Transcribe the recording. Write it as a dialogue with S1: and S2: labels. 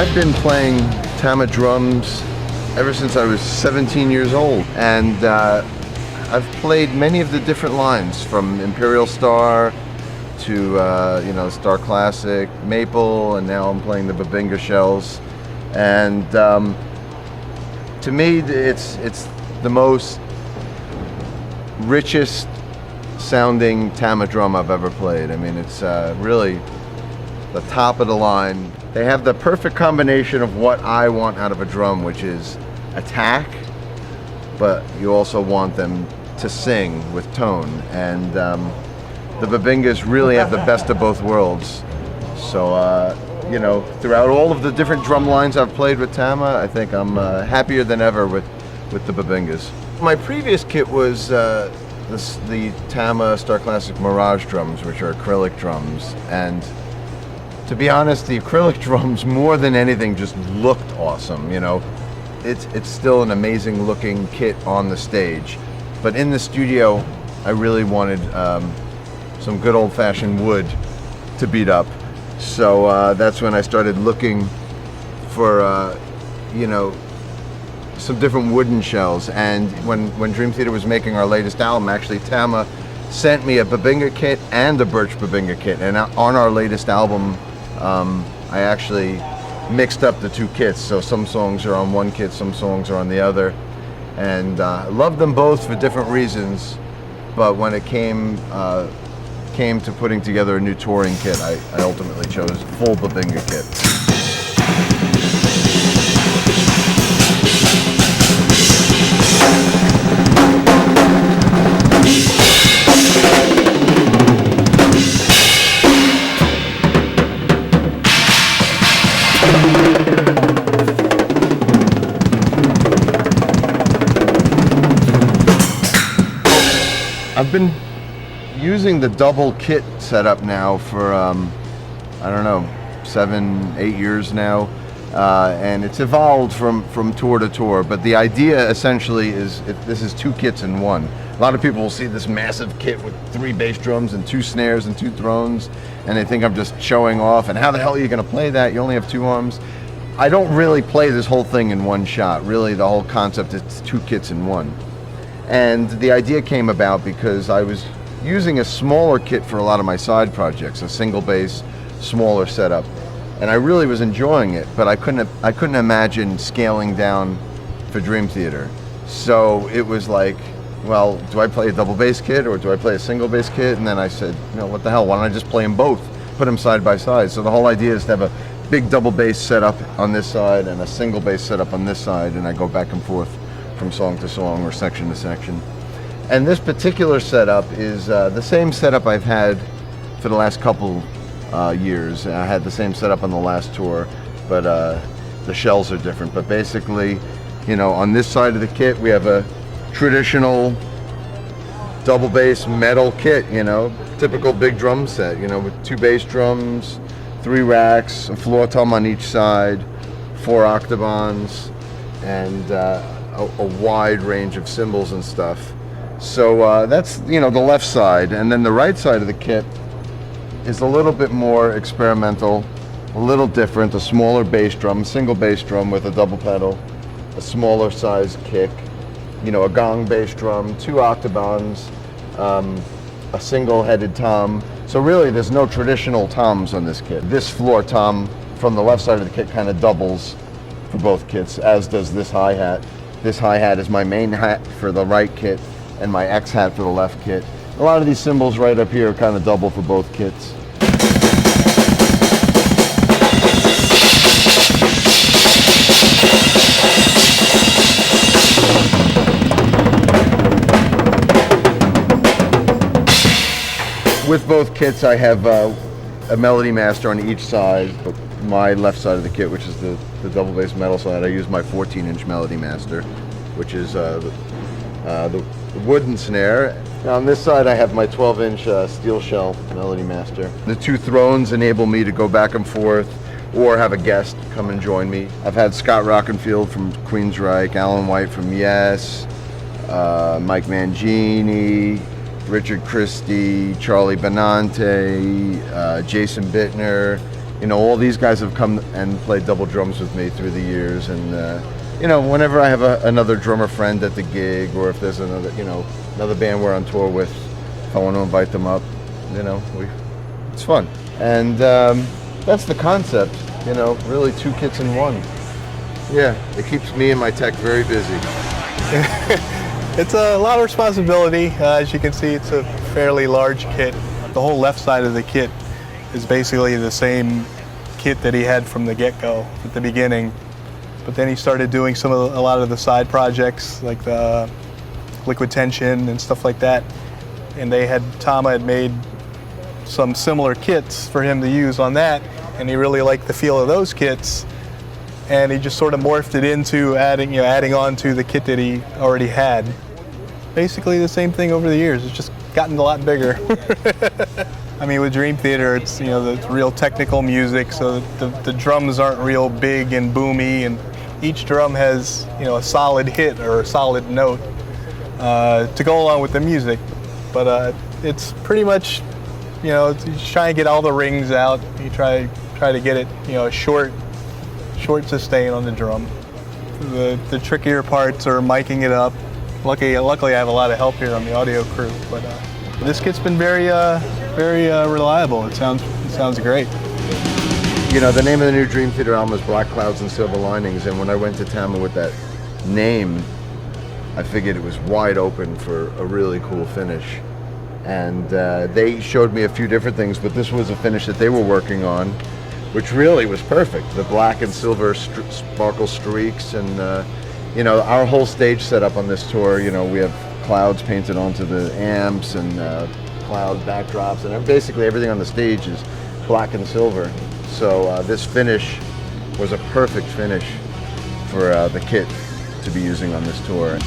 S1: I've been playing TAMA drums ever since I was 17 years old, and I've played many of the different lines, from Imperial Star to Starclassic, Maple, and now I'm playing the Bubinga shells. And to me, it's the most richest sounding TAMA drum I've ever played. I mean, it's really the top of the line. They have the perfect combination of what I want out of a drum, which is attack, but you also want them to sing with tone. And the Bubingas really have the best of both worlds. So, throughout all of the different drum lines I've played with TAMA, I think I'm happier than ever with the Bubingas. My previous kit was the TAMA Starclassic Mirage drums, which are acrylic drums. And to be honest, the acrylic drums, more than anything, just looked awesome. It's still an amazing looking kit on the stage. But in the studio, I really wanted some good old-fashioned wood to beat up. So that's when I started looking for, some different wooden shells. And when Dream Theater was making our latest album, actually TAMA sent me a Bubinga kit and a Birch Bubinga kit. And on our latest album, I actually mixed up the two kits. So some songs are on one kit, some songs are on the other. And I love them both for different reasons. But when it came to putting together a new touring kit, I ultimately chose full Bubinga kit. I've been using the double kit setup now for, 7, 8 years now. And it's evolved from tour to tour. But the idea essentially is this is two kits in one. A lot of people will see this massive kit with 3 bass drums and 2 snares and 2 thrones, and they think I'm just showing off. And how the hell are you going to play that? You only have 2 arms. I don't really play this whole thing in one shot. Really, the whole concept is 2 kits in one. And the idea came about because I was using a smaller kit for a lot of my side projects, a single bass, smaller setup, and I really was enjoying it. But I couldn't imagine scaling down for Dream Theater. So it was like, well, do I play a double bass kit or do I play a single bass kit? And then I said, what the hell? Why don't I just play them both? Put them side by side. So the whole idea is to have a big double bass setup on this side and a single bass setup on this side, and I go back and forth from song to song or section to section. And this particular setup is the same setup I've had for the last couple years. I had the same setup on the last tour, but the shells are different. But basically, on this side of the kit, we have a traditional double bass metal kit, typical big drum set, with 2 bass drums, 3 racks, a floor tom on each side, 4 octobans, and a wide range of cymbals and stuff. So that's the left side, and then the right side of the kit is a little bit more experimental, a little different. A smaller bass drum, single bass drum with a double pedal, a smaller size kick, a gong bass drum, 2 octobans, a single-headed tom. So really, there's no traditional toms on this kit. This floor tom from the left side of the kit kind of doubles for both kits, as does this hi-hat. This hi-hat is my main hat for the right kit and my X hat for the left kit. A lot of these cymbals right up here kind of double for both kits. With both kits, I have a melody master on each side. My left side of the kit, which is the double bass metal side, I use my 14-inch melody master, which is the wooden snare. Now on this side I have my 12-inch steel shell melody master. The 2 thrones enable me to go back and forth or have a guest come and join me. I've had Scott Rockenfield from Queensryche, Alan White from Yes, Mike Mangini, Richard Christie, Charlie Benante, Jason Bittner, you know, all these guys have come and played double drums with me through the years, and you know, whenever I have another drummer friend at the gig, or if there's another, you know, another band we're on tour with, if I want to invite them up, you know, it's fun. And that's the concept, you know, really 2 kits in one. Yeah, it keeps me and my tech very busy.
S2: It's a lot of responsibility. As you can see, it's a fairly large kit. The whole left side of the kit is basically the same kit that he had from the get-go at the beginning. But then he started doing a lot of the side projects, like the liquid tension and stuff like that. And TAMA had made some similar kits for him to use on that, and he really liked the feel of those kits. And he just sort of morphed it into adding on to the kit that he already had. Basically the same thing over the years. It's just gotten a lot bigger. I mean, with Dream Theater, it's, you know, the real technical music, so the drums aren't real big and boomy, and each drum has, you know, a solid hit or a solid note to go along with the music. But it's pretty much, you know, you try and get all the rings out. You try to get it, you know, short sustain on the drum. The trickier parts are miking it up. Luckily I have a lot of help here on the audio crew, but this kit's been very reliable. It sounds great.
S1: You know, the name of the new Dream Theater album is Black Clouds and Silver Linings, and when I went to TAMA with that name, I figured it was wide open for a really cool finish. And they showed me a few different things, but this was a finish that they were working on, which really was perfect. The black and silver sparkle streaks, and you know, our whole stage setup on this tour, you know, we have clouds painted onto the amps and cloud backdrops, and basically everything on the stage is black and silver. So this finish was a perfect finish for the kit to be using on this tour.